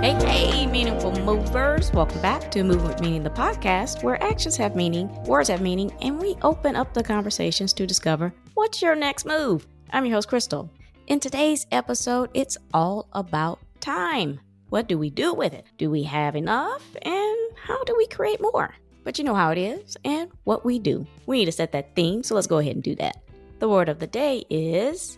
Hey, meaningful movers. Welcome back to Move with Meaning, the podcast where actions have meaning, words have meaning, and we open up the conversations to discover what's your next move. I'm your host, Krystal. In today's episode, it's all about time. What do we do with it? Do we have enough? And how do we create more? But you know how it is and what we do. We need to set that theme, so let's go ahead and do that. The word of the day is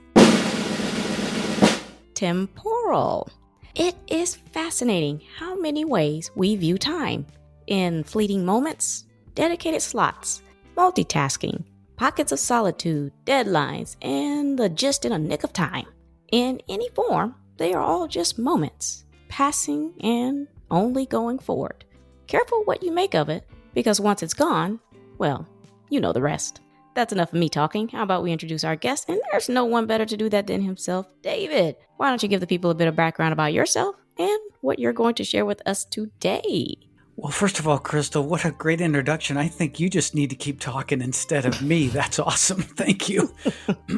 temporal. It is fascinating how many ways we view time. In fleeting moments, dedicated slots, multitasking, pockets of solitude, deadlines, and the just in a nick of time. In any form, they are all just moments, passing and only going forward. Careful what you make of it, because once it's gone, well, you know the rest. That's enough of me talking. How about we introduce our guest? And there's no one better to do that than himself, David. Why don't you give the people a bit of background about yourself and what you're going to share with us today? Well, first of all, Krystal, what a great introduction. I think you just need to keep talking instead of me. That's awesome. Thank you.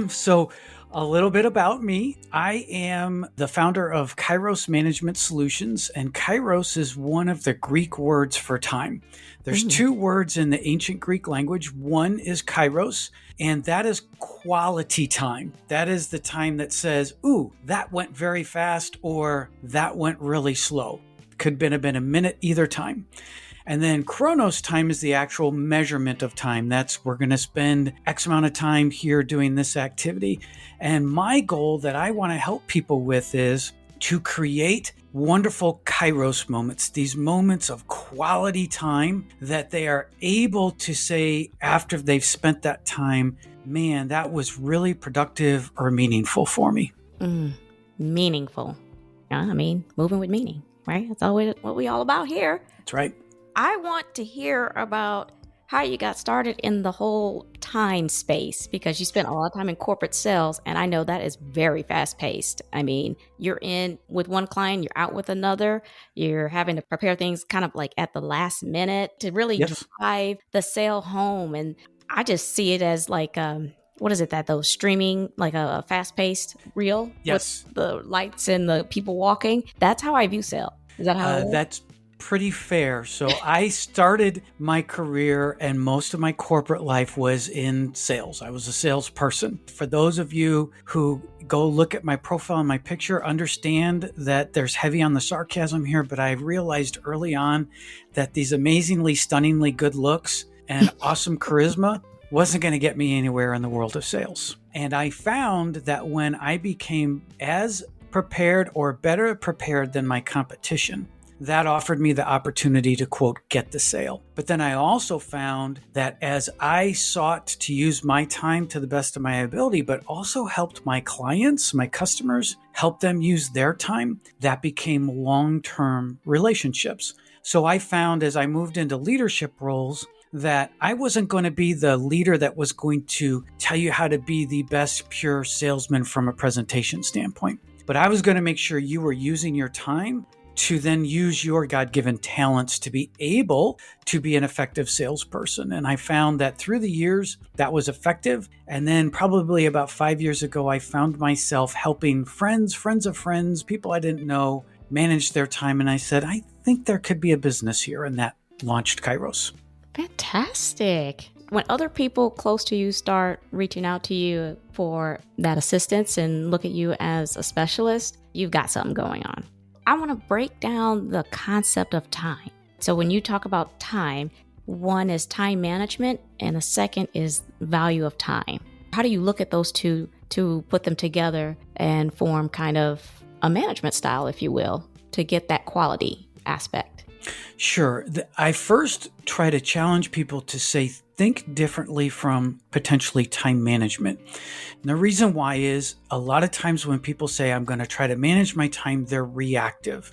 So a little bit about me. I am the founder of Kairos Management Solutions, and Kairos is one of the Greek words for time. There's two words in the ancient Greek language. One is Kairos, and that is quality time. That is the time that says, ooh, that went very fast, or that went really slow. Could have been a minute either time. And then Chronos time is the actual measurement of time. That's we're going to spend X amount of time here doing this activity. And my goal that I want to help people with is to create wonderful Kairos moments, these moments of quality time that they are able to say after they've spent that time, man, that was really productive or meaningful for me. Meaningful. I mean, moving with meaning, right? That's always what we all about here. That's right. I want to hear about how you got started in the whole time space, because you spent a lot of time in corporate sales, and I know that is very fast paced. I mean, you're in with one client, you're out with another, you're having to prepare things kind of like at the last minute to really drive the sale home. And I just see it as like, what is it that those streaming, like a fast paced reel with the lights and the people walking? That's how I view sale. Is that how that's pretty fair. So I started my career and most of my corporate life was in sales. I was a salesperson. For those of you who go look at my profile and my picture, understand that there's heavy on the sarcasm here, but I realized early on that these amazingly, stunningly good looks and awesome charisma wasn't going to get me anywhere in the world of sales. And I found that when I became as prepared or better prepared than my competition, that offered me the opportunity to, quote, get the sale. But then I also found that as I sought to use my time to the best of my ability, but also helped my clients, my customers, help them use their time, that became long-term relationships. So I found as I moved into leadership roles that I wasn't going to be the leader that was going to tell you how to be the best pure salesman from a presentation standpoint. But I was going to make sure you were using your time to then use your God-given talents to be able to be an effective salesperson. And I found that through the years, that was effective. And then probably about 5 years ago, I found myself helping friends of friends, people I didn't know, manage their time. And I said, I think there could be a business here. And that launched Kairos. Fantastic. When other people close to you start reaching out to you for that assistance and look at you as a specialist, you've got something going on. I want to break down the concept of time. So when you talk about time, one is time management and the second is value of time. How do you look at those two to put them together and form kind of a management style, if you will, to get that quality aspect? Sure. I first try to challenge people to say, think differently from potentially time management. And the reason why is a lot of times when people say, I'm going to try to manage my time, they're reactive.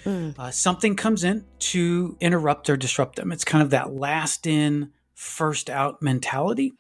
Something comes in to interrupt or disrupt them. It's kind of that last in, first out mentality.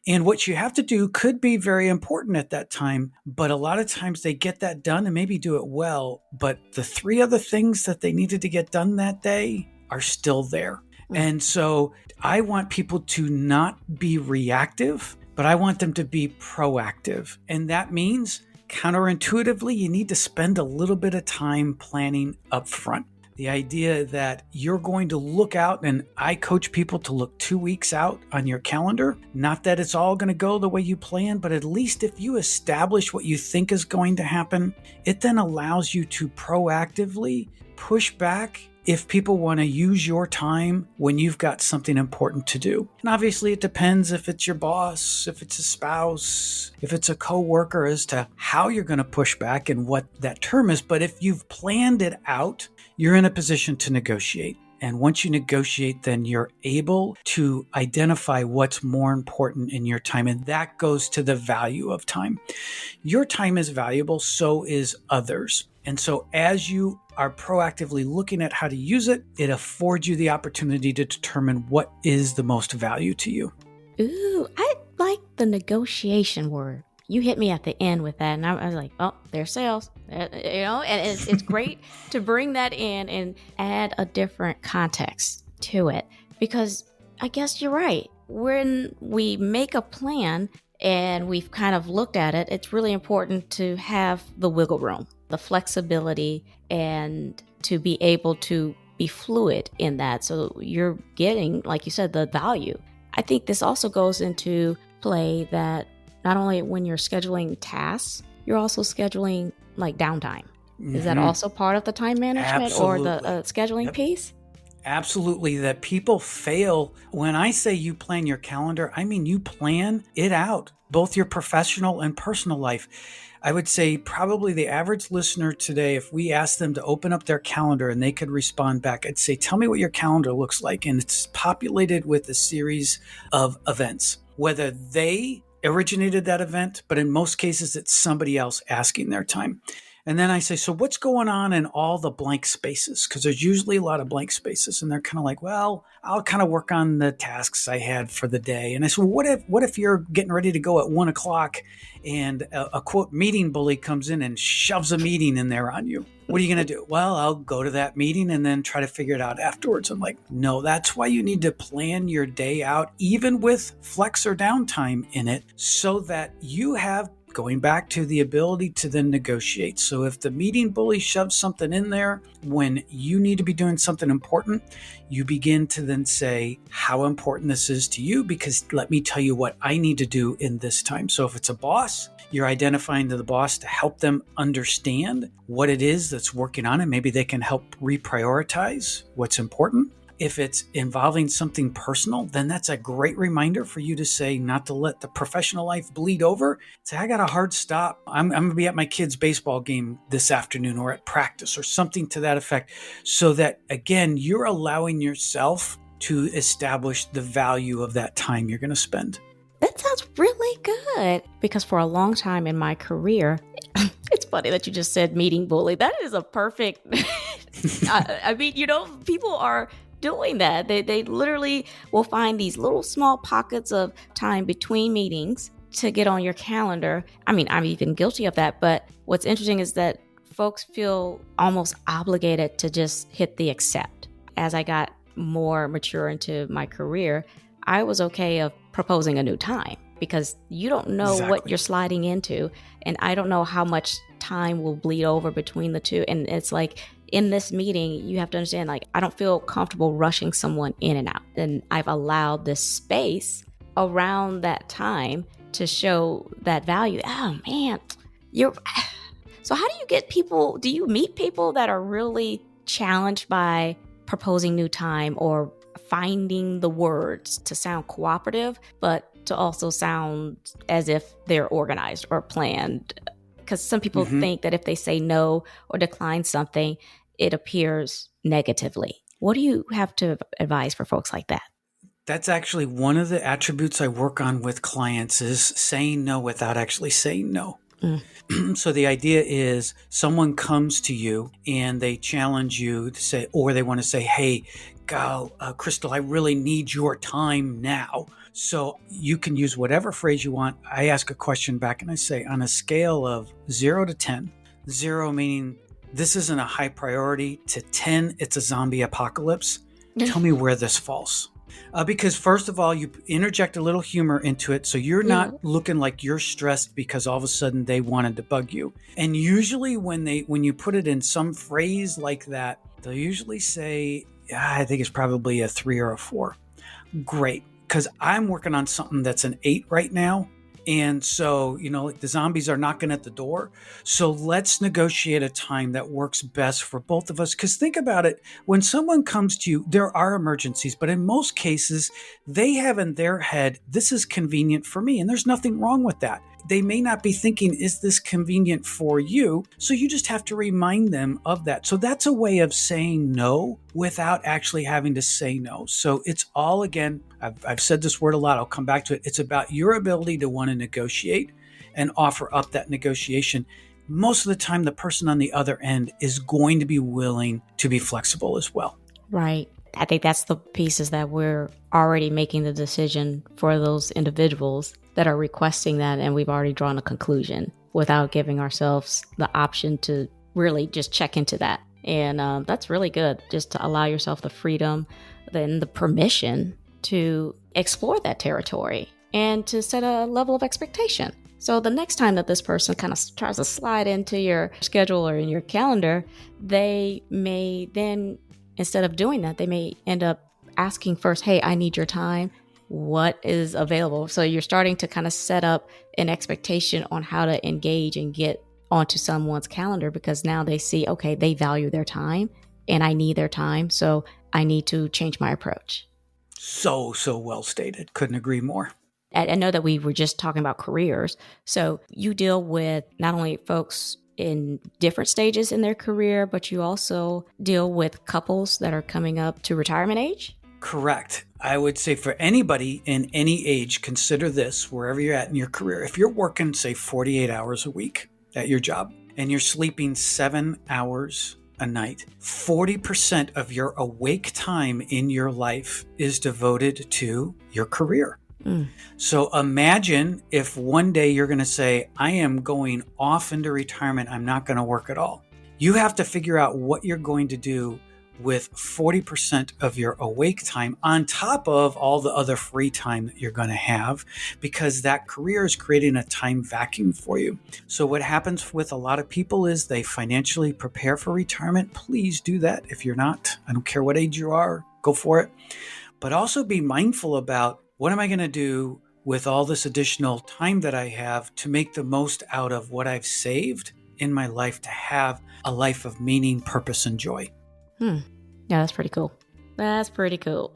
And what you have to do could be very important at that time, but a lot of times they get that done and maybe do it well, but the three other things that they needed to get done that day are still there. And so I want people to not be reactive, but I want them to be proactive. And that means counterintuitively, you need to spend a little bit of time planning up front. The idea that you're going to look out, and I coach people to look 2 weeks out on your calendar. Not that it's all going to go the way you plan, but at least if you establish what you think is going to happen, it then allows you to proactively push back if people want to use your time when you've got something important to do. And obviously it depends if it's your boss, if it's a spouse, if it's a coworker, as to how you're going to push back and what that term is. But if you've planned it out, you're in a position to negotiate. And once you negotiate, then you're able to identify what's more important in your time. And that goes to the value of time. Your time is valuable, so is others. And so as you are proactively looking at how to use it, it affords you the opportunity to determine what is the most value to you. Ooh, I like the negotiation word. You hit me at the end with that, and I was like, oh, there's sales. And it's great to bring that in and add a different context to it, because I guess you're right. When we make a plan and we've kind of looked at it, it's really important to have the wiggle room, the flexibility, and to be able to be fluid in that. So you're getting, like you said, the value. I think this also goes into play that not only when you're scheduling tasks, you're also scheduling like downtime. Is that also part of the time management or the scheduling piece? Absolutely. That people fail. When I say you plan your calendar, I mean you plan it out, both your professional and personal life. I would say probably the average listener today, if we asked them to open up their calendar and they could respond back, I'd say, tell me what your calendar looks like. And it's populated with a series of events, whether they originated that event, but in most cases, it's somebody else asking their time. And then I say, so what's going on in all the blank spaces? Because there's usually a lot of blank spaces. And they're kind of like, well, I'll kind of work on the tasks I had for the day. And I said, well, what if you're getting ready to go at 1:00 and a quote meeting bully comes in and shoves a meeting in there on you? What are you going to do? Well, I'll go to that meeting and then try to figure it out afterwards. I'm like, no, that's why you need to plan your day out, even with flex or downtime in it, so that you have, going back to the ability to then negotiate. So if the meeting bully shoves something in there when you need to be doing something important, you begin to then say how important this is to you, because let me tell you what I need to do in this time. So if it's a boss, you're identifying to the boss to help them understand what it is that's working on, and maybe they can help reprioritize what's important. If it's involving something personal, then that's a great reminder for you to say, not to let the professional life bleed over. Say, I got a hard stop. I'm going to be at my kid's baseball game this afternoon, or at practice, or something to that effect. So that, again, you're allowing yourself to establish the value of that time you're going to spend. That sounds really good, because for a long time in my career, it's funny that you just said meeting bully. That is a perfect, I mean, people are doing that. They literally will find these little small pockets of time between meetings to get on your calendar. I mean, I'm even guilty of that. But what's interesting is that folks feel almost obligated to just hit the accept. As I got more mature into my career, I was okay of proposing a new time, because you don't know what you're sliding into. And I don't know how much time will bleed over between the two. And it's like, in this meeting, you have to understand, like, I don't feel comfortable rushing someone in and out. And I've allowed this space around that time to show that value. Oh man, so how do you meet people that are really challenged by proposing new time, or finding the words to sound cooperative, but to also sound as if they're organized or planned? Because some people think that if they say no or decline something, it appears negatively. What do you have to advise for folks like that? That's actually one of the attributes I work on with clients, is saying no without actually saying no. So the idea is someone comes to you and they challenge you to say, or they want to say, hey, Krystal, I really need your time now. So you can use whatever phrase you want. I ask a question back and I say, on a scale of 0 to 10, 0 meaning this isn't a high priority, to 10, it's a zombie apocalypse. Tell me where this falls. Because first of all, you interject a little humor into it, so you're not looking like you're stressed because all of a sudden they wanted to bug you. And usually when you put it in some phrase like that, They'll usually say, I think it's probably a 3 or a 4. Great, because I'm working on something that's an 8 right now. And so, the zombies are knocking at the door. So let's negotiate a time that works best for both of us. Because think about it, when someone comes to you, there are emergencies, but in most cases, they have in their head, this is convenient for me. And there's nothing wrong with that. They may not be thinking, is this convenient for you? So you just have to remind them of that. So that's a way of saying no without actually having to say no. So it's all, again, I've said this word a lot. I'll come back to it. It's about your ability to want to negotiate and offer up that negotiation. Most of the time, the person on the other end is going to be willing to be flexible as well. Right. I think that's the pieces that we're already making the decision for those individuals that are requesting that. And we've already drawn a conclusion without giving ourselves the option to really just check into that. And that's really good, just to allow yourself the freedom, then the permission to explore that territory and to set a level of expectation. So the next time that this person kind of tries to slide into your schedule or in your calendar, they may then, instead of doing that, they may end up asking first, hey, I need your time. What is available? So you're starting to kind of set up an expectation on how to engage and get onto someone's calendar, because now they see, okay, they value their time and I need their time. So I need to change my approach. So well stated. Couldn't agree more. I know that we were just talking about careers. So you deal with not only folks in different stages in their career, but you also deal with couples that are coming up to retirement age? Correct. I would say for anybody in any age, consider this wherever you're at in your career. If you're working, say, 48 hours a week at your job and you're sleeping 7 hours a night, 40% of your awake time in your life is devoted to your career. So imagine if one day you're going to say, I am going off into retirement. I'm not going to work at all. You have to figure out what you're going to do with 40% of your awake time on top of all the other free time that you're going to have, because that career is creating a time vacuum for you. So what happens with a lot of people is they financially prepare for retirement. Please do that. If you're not, I don't care what age you are, go for it. But also be mindful about, what am I going to do with all this additional time that I have to make the most out of what I've saved in my life to have a life of meaning, purpose, and joy? Yeah, that's pretty cool. That's pretty cool.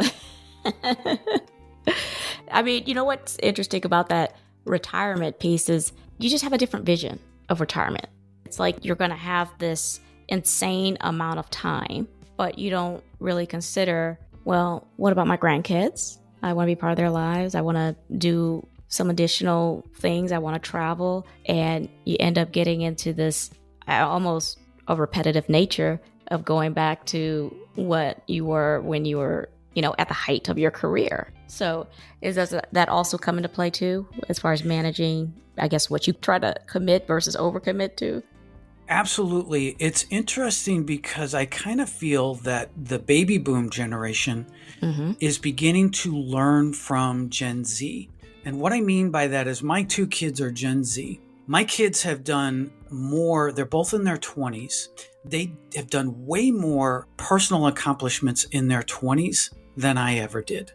I mean, you know what's interesting about that retirement piece is you just have a different vision of retirement. It's like you're going to have this insane amount of time, but you don't really consider, well, what about my grandkids? I want to be part of their lives. I want to do some additional things. I want to travel. And you end up getting into this almost a repetitive nature of going back to what you were when you were, at the height of your career. So does that also come into play too, as far as managing, I guess, what you try to commit versus overcommit to? Absolutely. It's interesting because I kind of feel that the baby boom generation is beginning to learn from Gen Z. And what I mean by that is my 2 kids are Gen Z. My kids have done more. They're both in their 20s. They have done way more personal accomplishments in their 20s than I ever did,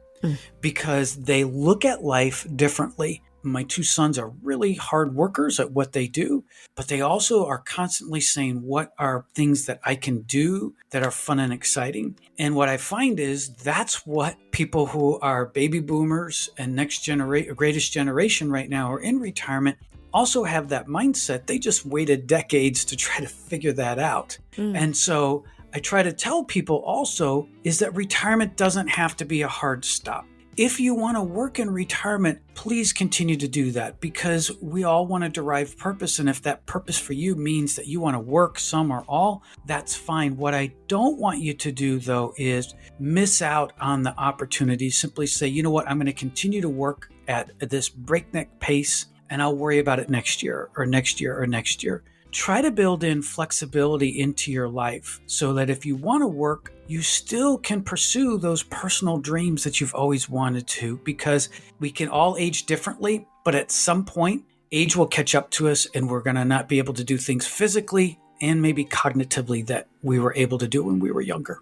because they look at life differently. My 2 sons are really hard workers at what they do, but they also are constantly saying, what are things that I can do that are fun and exciting? And what I find is that's what people who are baby boomers and greatest generation right now are in retirement also have that mindset. They just waited decades to try to figure that out. And so I try to tell people also is that retirement doesn't have to be a hard stop. If you want to work in retirement, please continue to do that, because we all want to derive purpose. And if that purpose for you means that you want to work some or all, that's fine. What I don't want you to do, though, is miss out on the opportunity. Simply say, you know what, I'm going to continue to work at this breakneck pace, and I'll worry about it next year or next year or next year. Try to build in flexibility into your life so that if you want to work, you still can pursue those personal dreams that you've always wanted to, because we can all age differently, but at some point, age will catch up to us and we're going to not be able to do things physically and maybe cognitively that we were able to do when we were younger.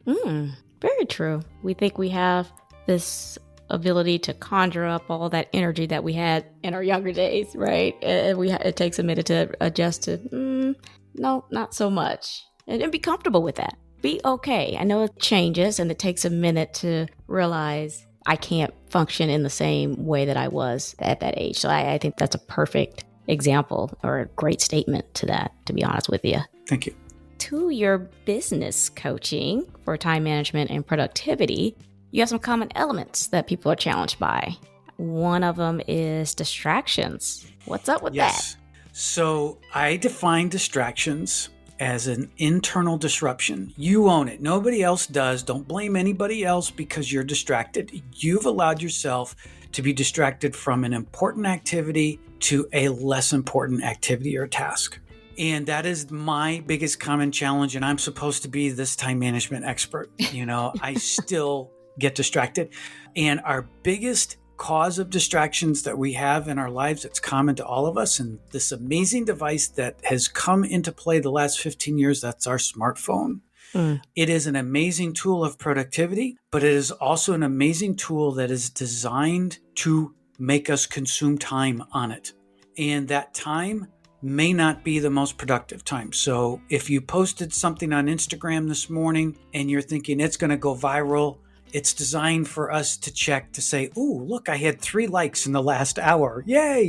Very true. We think we have this ability to conjure up all that energy that we had in our younger days, right? And it takes a minute to adjust to, no, not so much. And be comfortable with that. Be okay. I know it changes and it takes a minute to realize I can't function in the same way that I was at that age. So I think that's a perfect example or a great statement to that, to be honest with you. Thank you. To your business coaching for time management and productivity, you have some common elements that people are challenged by. One of them is distractions. What's up with that? So I define distractions as an internal disruption. You own it. Nobody else does. Don't blame anybody else because you're distracted. You've allowed yourself to be distracted from an important activity to a less important activity or task. And that is my biggest common challenge. And I'm supposed to be this time management expert. I still get distracted. And our biggest cause of distractions that we have in our lives, it's common to all of us. And this amazing device that has come into play the last 15 years, that's our smartphone. It is an amazing tool of productivity, but it is also an amazing tool that is designed to make us consume time on it. And that time may not be the most productive time. So if you posted something on Instagram this morning and you're thinking it's going to go viral, it's designed for us to check to say, ooh, look, I had 3 likes in the last hour. Yay.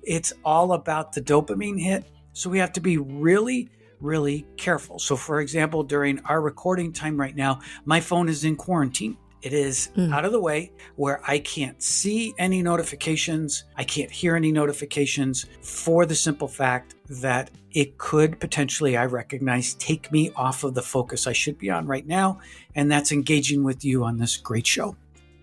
It's all about the dopamine hit. So we have to be really, really careful. So for example, during our recording time right now, my phone is in quarantine. It is out of the way where I can't see any notifications. I can't hear any notifications for the simple fact that it could potentially, I recognize, take me off of the focus I should be on right now. And that's engaging with you on this great show.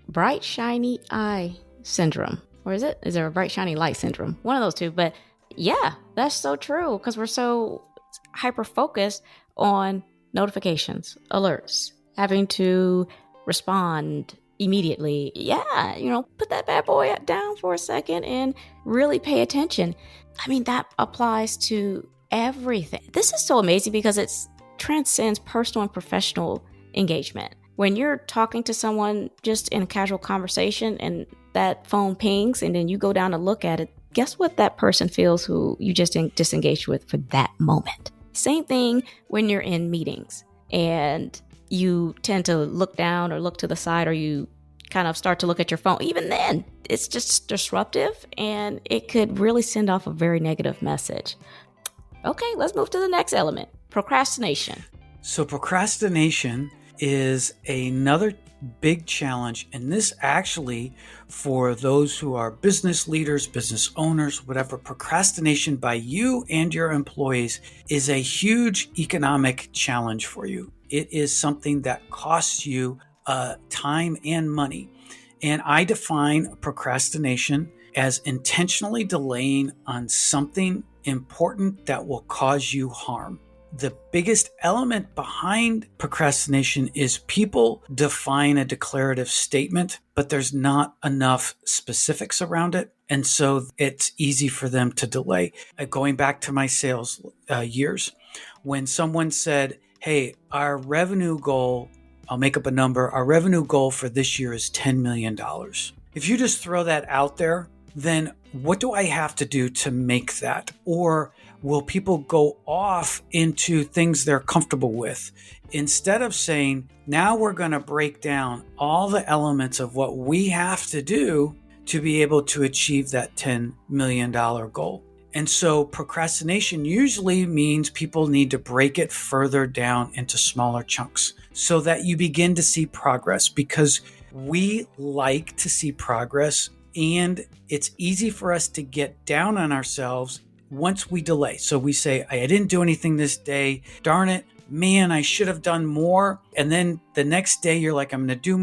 Bright, shiny eye syndrome. Or is it? Is there a bright, shiny light syndrome? One of those two. But yeah, that's so true because we're so hyper-focused on notifications, alerts, having to respond immediately. Yeah, put that bad boy down for a second and really pay attention. I mean, that applies to everything. This is so amazing because it transcends personal and professional engagement. When you're talking to someone just in a casual conversation and that phone pings and then you go down to look at it, guess what that person feels who you just disengaged with for that moment? Same thing when you're in meetings and you tend to look down or look to the side, or you kind of start to look at your phone. Even then, it's just disruptive and it could really send off a very negative message. Okay, let's move to the next element, procrastination. So procrastination is another big challenge. And this actually, for those who are business leaders, business owners, whatever, procrastination by you and your employees is a huge economic challenge for you. It is something that costs you time and money. And I define procrastination as intentionally delaying on something important that will cause you harm. The biggest element behind procrastination is people define a declarative statement, but there's not enough specifics around it. And so it's easy for them to delay. Going back to my sales years, when someone said, hey, our revenue goal, I'll make up a number, our revenue goal for this year is $10 million. If you just throw that out there, then what do I have to do to make that? Or will people go off into things they're comfortable with? Instead of saying, now we're going to break down all the elements of what we have to do to be able to achieve that $10 million goal. And so procrastination usually means people need to break it further down into smaller chunks so that you begin to see progress, because we like to see progress. And it's easy for us to get down on ourselves once we delay. So we say, I didn't do anything this day. Darn it, man, I should have done more. And then the next day you're like, I'm going to do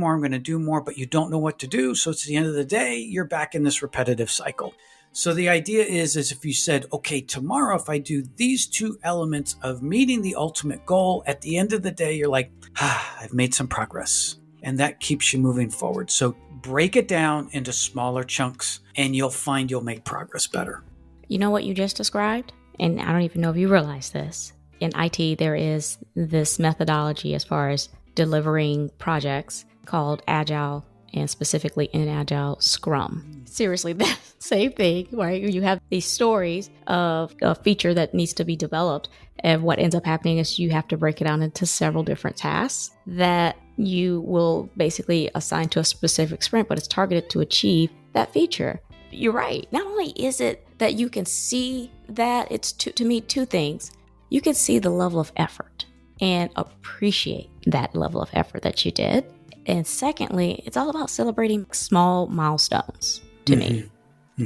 more, but you don't know what to do. So it's the end of the day, you're back in this repetitive cycle. So the idea is if you said, okay, tomorrow, if I do these 2 elements of meeting the ultimate goal, at the end of the day, you're like, I've made some progress. And that keeps you moving forward. So break it down into smaller chunks and you'll find you'll make progress better. You know what you just described? And I don't even know if you realize this. in IT, there is this methodology as far as delivering projects called Agile, and specifically in Agile, Scrum. Seriously, the same thing, right? You have these stories of a feature that needs to be developed, and what ends up happening is you have to break it down into several different tasks that you will basically assign to a specific sprint, but it's targeted to achieve that feature. You're right. Not only is it that you can see that, it's to me two things. You can see the level of effort and appreciate that level of effort that you did. And secondly, it's all about celebrating small milestones to me.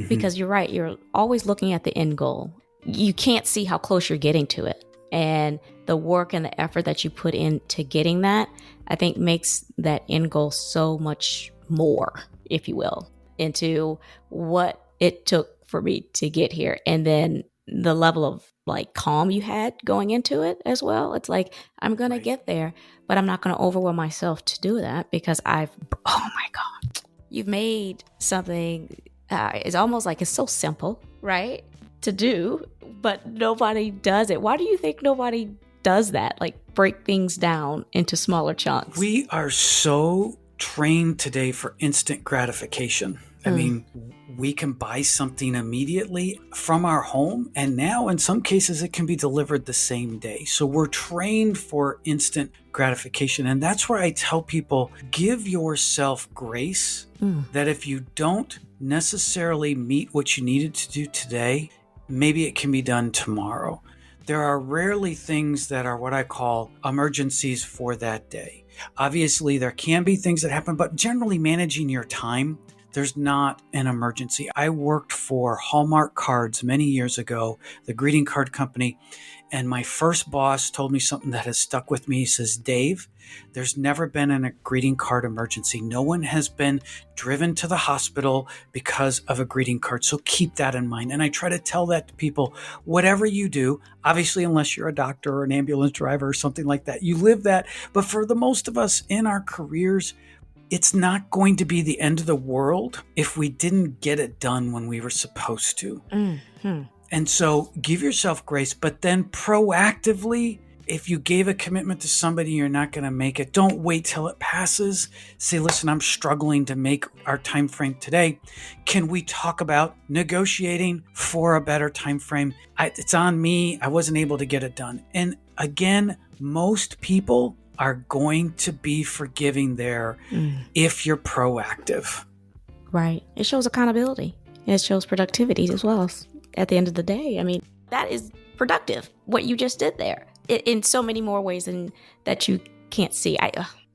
Because you're right, you're always looking at the end goal. You can't see how close you're getting to it. And the work and the effort that you put into getting that, I think makes that end goal so much more, if you will, into what it took for me to get here. And then the level of like calm you had going into it as well. It's like, I'm going to get there, but I'm not going to overwhelm myself to do that because oh my God, you've made something, it's almost like it's so simple, right? To do, but nobody does it. Why do you think nobody does that? Like break things down into smaller chunks. We are so trained today for instant gratification. I mean, we can buy something immediately from our home, and now in some cases it can be delivered the same day. So we're trained for instant gratification. And that's where I tell people, give yourself grace that if you don't necessarily meet what you needed to do today, maybe it can be done tomorrow. There are rarely things that are what I call emergencies for that day. Obviously, there can be things that happen, but generally managing your time, there's not an emergency. I worked for Hallmark Cards many years ago, the greeting card company, and my first boss told me something that has stuck with me. He says, Dave, there's never been a greeting card emergency. No one has been driven to the hospital because of a greeting card. So keep that in mind. And I try to tell that to people, whatever you do, obviously, unless you're a doctor or an ambulance driver or something like that, you live that. But for the most of us in our careers, it's not going to be the end of the world if we didn't get it done when we were supposed to. And so give yourself grace, but then proactively, if you gave a commitment to somebody, you're not going to make it. Don't wait till it passes. Say, listen, I'm struggling to make our time frame today. Can we talk about negotiating for a better time frame? It's on me. I wasn't able to get it done. And again, most people are going to be forgiving there if you're proactive. Right. It shows accountability. It shows productivity as well. At the end of the day, I mean, that is productive, what you just did there, in so many more ways than that you can't see.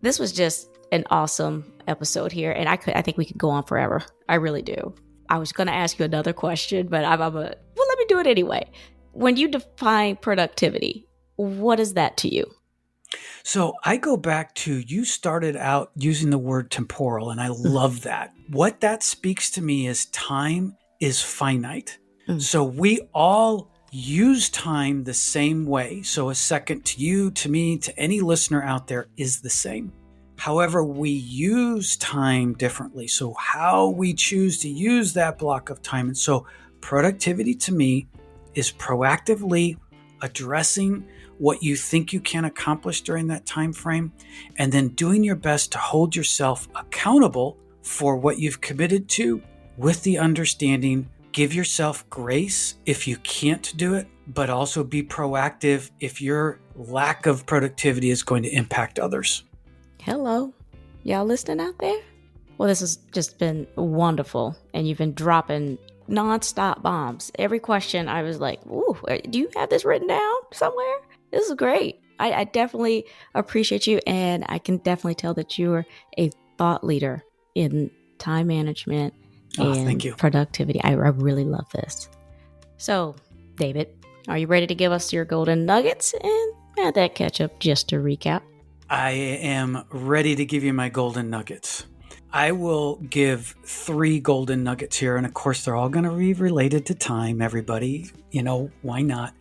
This was just an awesome episode here, and I think we could go on forever. I really do. I was going to ask you another question, but well, let me do it anyway. When you define productivity, what is that to you? So I go back to, you started out using the word temporal, and I love that. What that speaks to me is time is finite. So we all use time the same way. So a second to you, to me, to any listener out there is the same. However, we use time differently. So how we choose to use that block of time. And so productivity to me is proactively addressing what you think you can accomplish during that time frame, and then doing your best to hold yourself accountable for what you've committed to, with the understanding, give yourself grace if you can't do it, but also be proactive if your lack of productivity is going to impact others. Hello, y'all listening out there? Well, this has just been wonderful, and you've been dropping nonstop bombs. Every question I was like, ooh, do you have this written down somewhere? This is great. I definitely appreciate you, and I can definitely tell that you are a thought leader in time management and thank you. Productivity. I really love this. So, David, are you ready to give us your golden nuggets and add that ketchup just to recap? I am ready to give you my golden nuggets. I will give 3 golden nuggets here. And of course, they're all going to be related to time, everybody. Why not?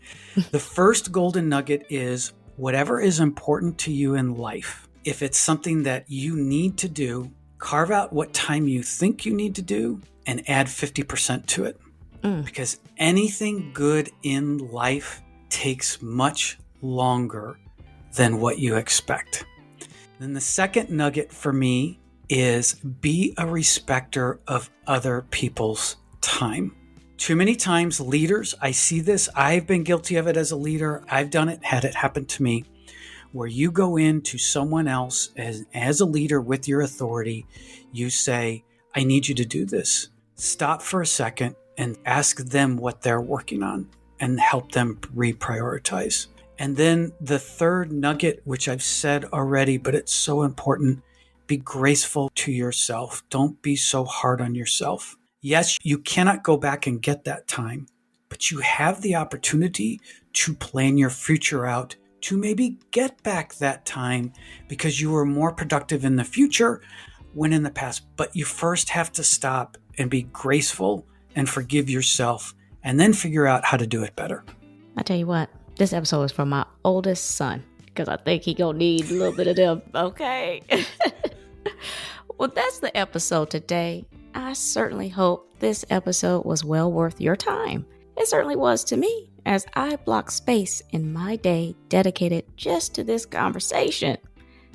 The first golden nugget is, whatever is important to you in life, if it's something that you need to do, carve out what time you think you need to do and add 50% to it. Because anything good in life takes much longer than what you expect. Then the second nugget for me is be a respecter of other people's time. Too many times leaders, I see this, I've been guilty of it as a leader. I've done it, had it happen to me, where you go into someone else as a leader with your authority, you say, I need you to do this. Stop for a second and ask them what they're working on and help them reprioritize. And then the third nugget, which I've said already, but it's so important, be graceful to yourself. Don't be so hard on yourself. Yes, you cannot go back and get that time, but you have the opportunity to plan your future out to maybe get back that time because you were more productive in the future when in the past. But you first have to stop and be graceful and forgive yourself and then figure out how to do it better. I tell you what, this episode is for my oldest son because I think he gonna need a little bit of them. Okay. Well, that's the episode today. I certainly hope this episode was well worth your time. It certainly was to me, as I blocked space in my day dedicated just to this conversation.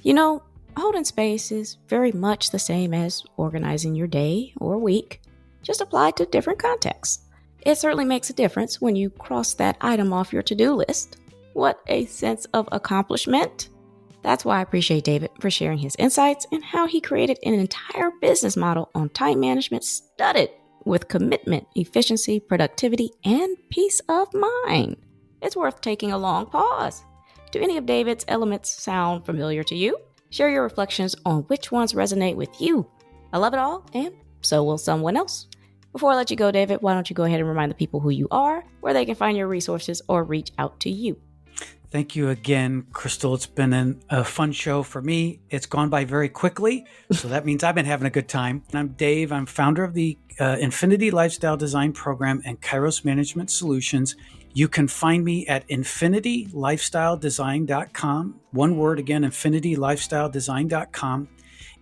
You know, holding space is very much the same as organizing your day or week, just applied to different contexts. It certainly makes a difference when you cross that item off your to-do list. What a sense of accomplishment. That's why I appreciate David for sharing his insights and how he created an entire business model on time management studded with commitment, efficiency, productivity, and peace of mind. It's worth taking a long pause. Do any of David's elements sound familiar to you? Share your reflections on which ones resonate with you. I love it all, and so will someone else. Before I let you go, David, why don't you go ahead and remind the people who you are, where they can find your resources, or reach out to you. Thank you again, Krystal. It's been a fun show for me. It's gone by very quickly, so that means I've been having a good time. I'm Dave. I'm founder of the Infinity Lifestyle Design Program and Kairos Management Solutions. You can find me at infinitylifestyledesign.com. One word again, infinitylifestyledesign.com.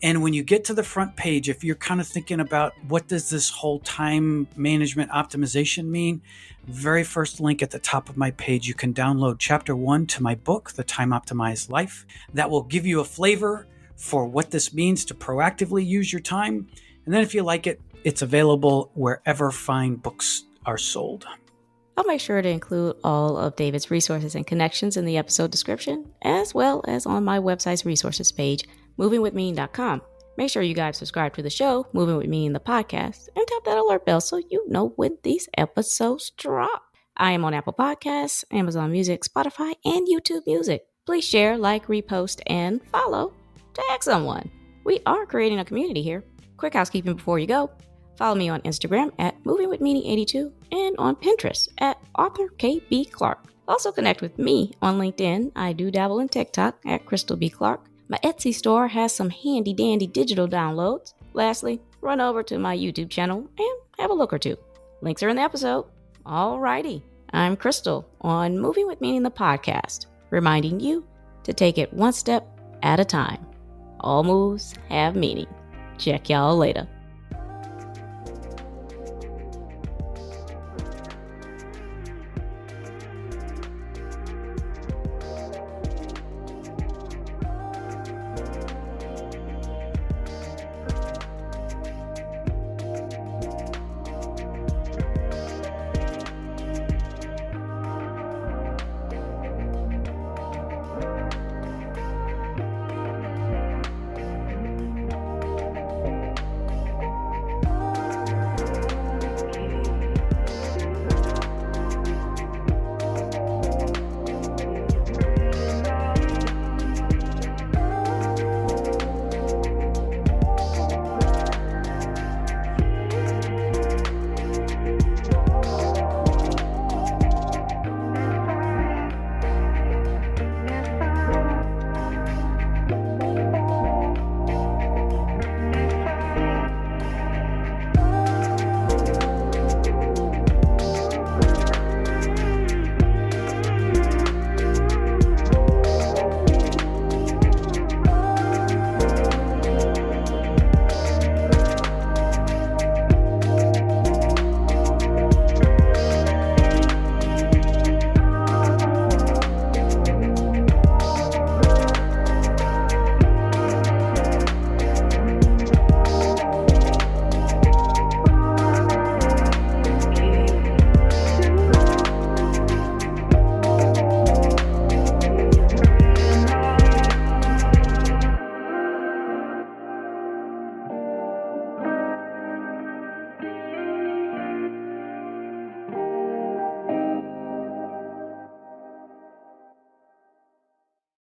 And when you get to the front page, if you're kind of thinking about what does this whole time management optimization mean, very first link at the top of my page, you can download chapter 1 to my book, The Time Optimized Life. That will give you a flavor for what this means to proactively use your time. And then if you like it, it's available wherever fine books are sold. I'll make sure to include all of David's resources and connections in the episode description, as well as on my website's resources page, movingwithmeaning.com. Make sure you guys subscribe to the show, Moving With Meaning, the podcast, and tap that alert bell so you know when these episodes drop. I am on Apple Podcasts, Amazon Music, Spotify, and YouTube Music. Please share, like, repost, and follow. Tag someone. We are creating a community here. Quick housekeeping before you go. Follow me on Instagram at movingwithmeaning82 and on Pinterest at author KB Clark. Also connect with me on LinkedIn. I do dabble in TikTok at Krystal B. Clark. My Etsy store has some handy dandy digital downloads. Lastly, run over to my YouTube channel and have a look or two. Links are in the episode. Alrighty, I'm Krystal on Moving With Meaning, the podcast, reminding you to take it one step at a time. All moves have meaning. Check y'all later.